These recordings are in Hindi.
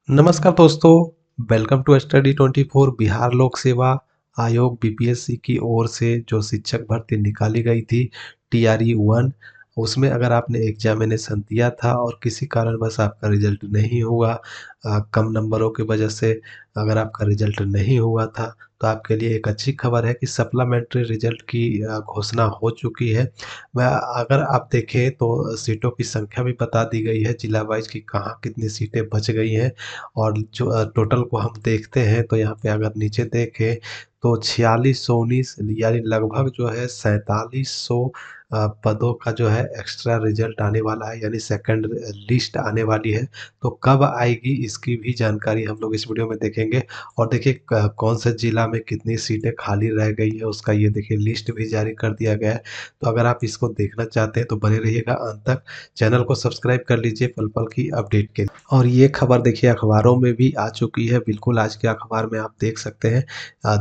नमस्कार दोस्तों, वेलकम टू स्टडी 24 बिहार लोक सेवा आयोग बीपीएससी की ओर से जो शिक्षक भर्ती निकाली गई थी टीआरई 1। उसमें अगर आपने एग्जामिनेशन दिया था और किसी कारणवश आपका रिजल्ट नहीं हुआ, कम नंबरों की वजह से अगर आपका रिजल्ट नहीं हुआ था, तो आपके लिए एक अच्छी खबर है कि सप्लीमेंट्री रिजल्ट की घोषणा हो चुकी है। मैं अगर आप देखें तो सीटों की संख्या भी बता दी गई है जिला वाइज कि कहाँ कितनी सीटें बच गई हैं। और जो टोटल को हम देखते हैं तो यहाँ पे अगर नीचे देखें तो 4619 यानी लगभग जो है 4700 पदों का जो है एक्स्ट्रा रिजल्ट आने वाला है, यानी सेकंड लिस्ट आने वाली है। तो कब आएगी इसकी भी जानकारी हम लोग इस वीडियो में देखेंगे। और देखिए कौन से जिला में कितनी सीटें खाली रह गई है उसका ये देखिए लिस्ट भी जारी कर दिया गया है। तो अगर आप इसको देखना चाहते हैं तो बने रहिएगा अंत तक। चैनल को सब्सक्राइब कर लीजिए पल पल की अपडेट के लिए। और ये खबर देखिए अखबारों में भी आ चुकी है, बिल्कुल आज के अखबार में आप देख सकते हैं।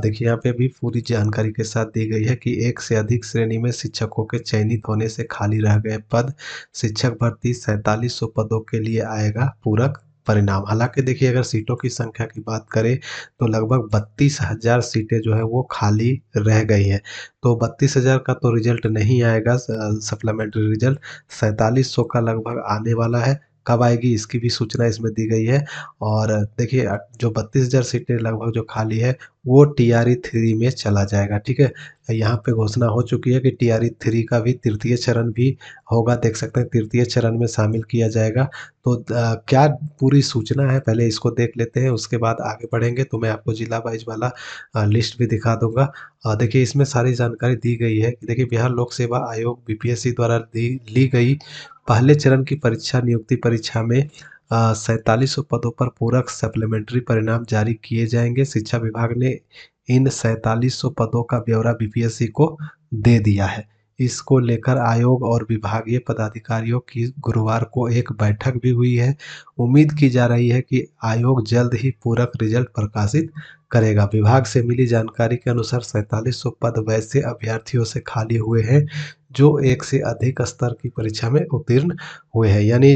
देखिए यहाँ पे भी पूरी जानकारी के साथ दी गई है कि एक से अधिक श्रेणी में शिक्षकों के चयनित होने से खाली रह गए पद, शिक्षक भर्ती 4700 पदों के लिए आएगा पूरक परिणाम। हालांकि देखिए अगर सीटों की संख्या की बात करें तो लगभग 32,000 सीटें जो है वो खाली रह गई हैं। तो 32,000 का तो रिजल्ट नहीं आएगा सप्लीमेंट्री रिजल्ट, 4700 का लगभग आने वाला है। कब आएगी इसकी भी सूचना इसमें दी गई है। और देखिए जो 32,000 सीटें लगभग जो खाली है वो टीआरई 3 में चला जाएगा, ठीक है। यहाँ पे घोषणा हो चुकी है कि टीआरई 3 का भी तृतीय चरण भी होगा, देख सकते हैं तृतीय चरण में शामिल किया जाएगा। तो क्या पूरी सूचना है पहले इसको देख लेते हैं, उसके बाद आगे बढ़ेंगे तो मैं आपको जिला वाइज वाला लिस्ट भी दिखा दूंगा। देखिए इसमें सारी जानकारी दी गई है कि देखिए बिहार लोक सेवा आयोग बीपीएससी द्वारा ली गई पहले चरण की परीक्षा नियुक्ति परीक्षा में 4700 पदों पर पूरक सप्लीमेंट्री परिणाम जारी किए जाएंगे। शिक्षा विभाग ने इन 4700 पदों का ब्यौरा बीपीएससी को दे दिया है। इसको लेकर आयोग और विभागीय पदाधिकारियों की गुरुवार को एक बैठक भी हुई है। उम्मीद की जा रही है कि आयोग जल्द ही पूरक रिजल्ट प्रकाशित करेगा। विभाग से मिली जानकारी के अनुसार 4700 पद वैसे अभ्यर्थियों से खाली हुए हैं जो एक से अधिक स्तर की परीक्षा में उत्तीर्ण हुए हैं, यानी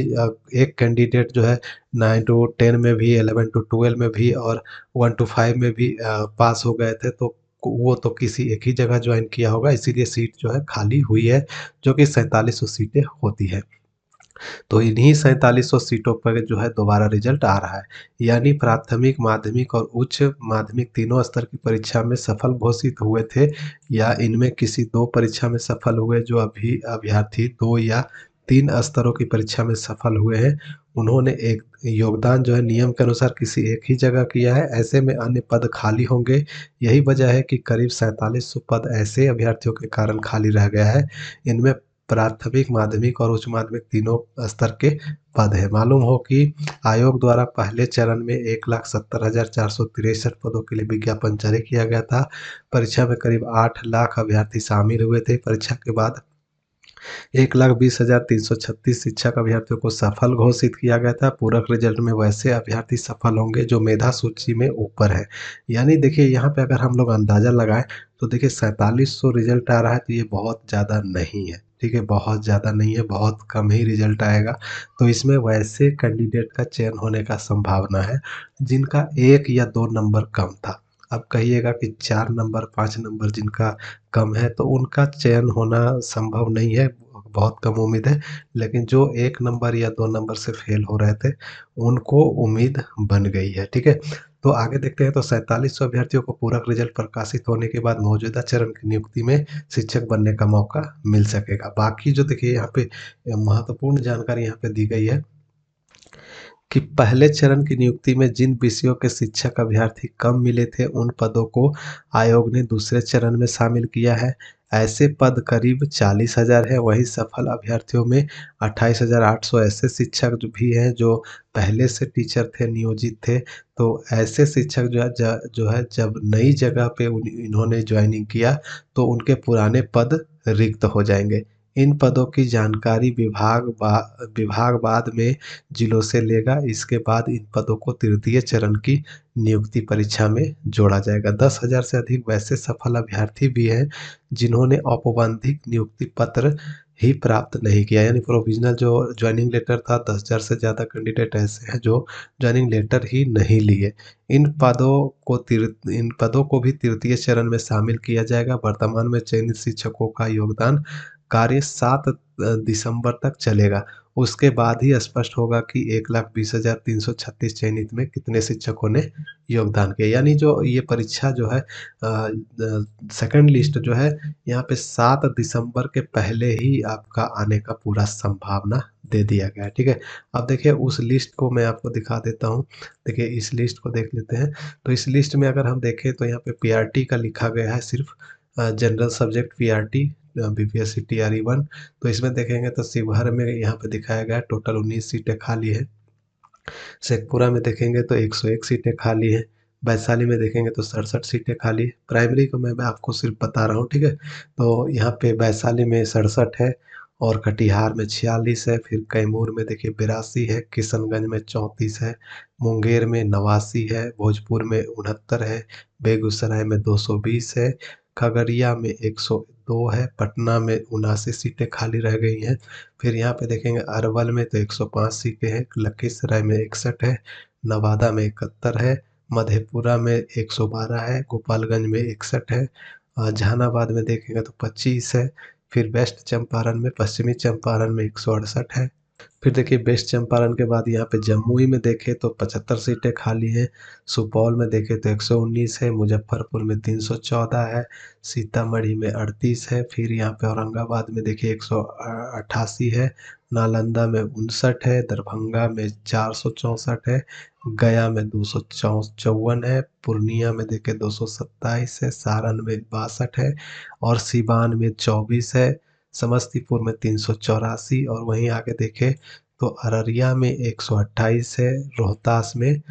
एक कैंडिडेट जो है 9 टू 10 में भी, 11 टू 12 में भी और 1 टू 5 में भी पास हो गए थे, तो वो तो किसी एक ही जगह ज्वाइन किया होगा, इसीलिए सीट जो है खाली हुई है, जो कि 4700 सीटें होती है। तो इन्हीं 4700 सीटों पर जो है दोबारा रिजल्ट आ रहा है। यानी प्राथमिक, माध्यमिक और उच्च माध्यमिक तीनों स्तर की परीक्षा में सफल घोषित हुए थे या इनमें किसी दो परीक्षा में सफल हुए, जो अभी अभ्यर्थी 2 या 3 स्तरों की परीक्षा में सफल हुए हैं, उन्होंने एक योगदान जो है नियम के अनुसार किसी एक ही जगह किया है। ऐसे में अन्य पद खाली होंगे। यही वजह है कि करीब 4700 पद ऐसे अभ्यर्थियों के कारण खाली रह गया है। इनमें प्राथमिक, माध्यमिक और उच्च माध्यमिक तीनों स्तर के पद हैं। मालूम हो कि आयोग द्वारा पहले चरण में 1,70,463 पदों के लिए विज्ञापन जारी किया गया था। परीक्षा में करीब 8 लाख अभ्यर्थी शामिल हुए थे। परीक्षा के बाद 1,20,336 शिक्षक अभ्यर्थियों को सफल घोषित किया गया था। पूरक रिजल्ट में वैसे अभ्यर्थी सफल होंगे जो मेधा सूची में ऊपर है। यानी देखिए यहाँ पे अगर हम लोग अंदाज़ा लगाएं तो देखिए 4700 रिजल्ट आ रहा है, तो ये बहुत ज़्यादा नहीं है, ठीक है, बहुत ज़्यादा नहीं है, बहुत कम ही रिजल्ट आएगा। तो इसमें वैसे कैंडिडेट का चयन होने का संभावना है जिनका 1 या 2 नंबर कम था। अब कहिएगा कि 4 नंबर, 5 नंबर जिनका कम है तो उनका चयन होना संभव नहीं है, बहुत कम उम्मीद है। लेकिन जो 1 नंबर या 2 नंबर से फेल हो रहे थे, उनको उम्मीद बन गई है, ठीक है। तो आगे देखते हैं तो 4700 अभ्यर्थियों को पूरक रिजल्ट प्रकाशित होने के बाद मौजूदा चरण की नियुक्ति में शिक्षक बनने का मौका मिल सकेगा। बाकी जो देखिए यहाँ पे महत्वपूर्ण जानकारी यहाँ पे दी गई है कि पहले चरण की नियुक्ति में जिन विषयों के शिक्षक अभ्यर्थी कम मिले थे उन पदों को आयोग ने दूसरे चरण में शामिल किया है। ऐसे पद करीब 40,000 है। वहीं सफल अभ्यर्थियों में 28,800 ऐसे शिक्षक भी हैं जो पहले से टीचर थे, नियोजित थे। तो ऐसे शिक्षक जो है जब नई जगह पे इन्होंने ज्वाइनिंग किया तो उनके पुराने पद रिक्त हो जाएंगे। इन पदों की जानकारी विभाग बाद में जिलों से लेगा। इसके बाद इन पदों को तृतीय चरण की नियुक्ति परीक्षा में जोड़ा जाएगा। 10,000 से अधिक वैसे सफल अभ्यर्थी भी हैं जिन्होंने औपबंधिक नियुक्ति पत्र ही प्राप्त नहीं किया, यानी प्रोविज़नल जो जॉइनिंग लेटर था 10,000 से ज़्यादा कैंडिडेट ऐसे हैं जो जॉइनिंग लेटर ही नहीं लिए। इन पदों को भी तृतीय चरण में शामिल किया जाएगा। वर्तमान में चयनित शिक्षकों का योगदान कार्य 7 दिसंबर तक चलेगा। उसके बाद ही स्पष्ट होगा कि 1,20,336 चयनित में कितने शिक्षकों ने योगदान किया। यानी जो ये परीक्षा जो है सेकंड लिस्ट जो है यहाँ पे 7 दिसंबर के पहले ही आपका आने का पूरा संभावना दे दिया गया है, ठीक है। अब देखिए उस लिस्ट को मैं आपको दिखा देता हूँ। देखिए इस लिस्ट को देख लेते हैं। तो इस लिस्ट में अगर हम देखें तो यहाँ पे पीआरटी का लिखा गया है सिर्फ़ general subject PRT BPSC TRE 1। तो इसमें देखेंगे तो शिवहर में यहाँ पे दिखाया गया है टोटल 19 सीटें खाली हैं। शेखपुरा में देखेंगे तो 101 सीटें खाली हैं। वैशाली में देखेंगे तो 67 सीटें खाली हैं। प्राइमरी को मैं आपको सिर्फ बता रहा हूँ, ठीक है। तो यहाँ पे वैशाली में 67 है और कटिहार में 46 है, फिर कैमूर में देखिए 82 है, किशनगंज में 34 है, मुंगेर में 89 है, भोजपुर में 69 है, बेगूसराय में 220 है, खगड़िया में 102 है, पटना में 79 सीटें खाली रह गई हैं। फिर यहाँ पे देखेंगे अरवल में तो 105 सीटें हैं, लखीसराय में 61 है, नवादा में 71 है, मधेपुरा में 112 है, गोपालगंज में 61 है, जहानाबाद में देखेंगे तो 25 है, फिर वेस्ट चंपारण में पश्चिमी चंपारण में 168 है। फिर देखिए वेस्ट चंपारण के बाद यहाँ पे जमुई में देखें तो 75 सीटें खाली हैं, सुपौल में देखें तो 119 है, मुजफ्फरपुर में 314 है, सीतामढ़ी में 38 है, फिर यहाँ पे औरंगाबाद में देखिए 188 है, नालंदा में 59 है, दरभंगा में 464 है, गया में 254 है, पूर्णिया में देखें 227 है, सारण में 62 है और सिवान में 24 है, समस्तीपुर में 384 और वहीं आगे देखें तो अररिया में 128 है, रोहतास में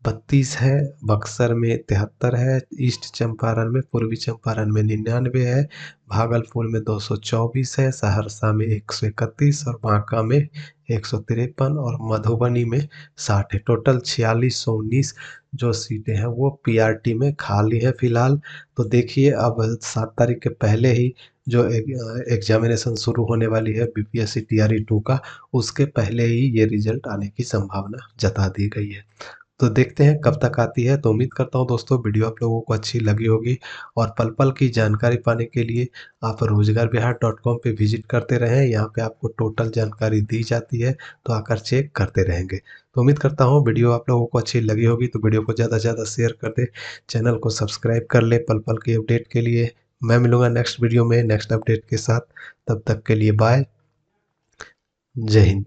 32 है, बक्सर में 73 है, ईस्ट चंपारण में पूर्वी चंपारण में 99 है, भागलपुर में 224 है, सहरसा में 131 और बांका में 153 और मधुबनी में 60 है। टोटल 4619 जो सीटें हैं वो पीआरटी में खाली है फिलहाल। तो देखिए अब 7 तारीख के पहले ही जो एग्जामिनेशन शुरू होने वाली है बीपीएससी टीआरई 2 का, उसके पहले ही ये रिजल्ट आने की संभावना जता दी गई है। तो देखते हैं कब तक आती है। तो उम्मीद करता हूँ दोस्तों वीडियो आप लोगों को अच्छी लगी होगी और पल-पल की जानकारी पाने के लिए आप रोजगारबिहार.com पे विजिट करते रहें। यहाँ पे आपको टोटल जानकारी दी जाती है, तो आकर चेक करते रहेंगे। तो उम्मीद करता हूँ वीडियो आप लोगों को अच्छी लगी होगी, तो वीडियो को ज़्यादा से ज़्यादा शेयर कर दें, चैनल को सब्सक्राइब कर लें पल-पल की अपडेट के लिए। मैं मिलूँगा नेक्स्ट वीडियो में नेक्स्ट अपडेट के साथ, तब तक के लिए बाय। जय हिंद।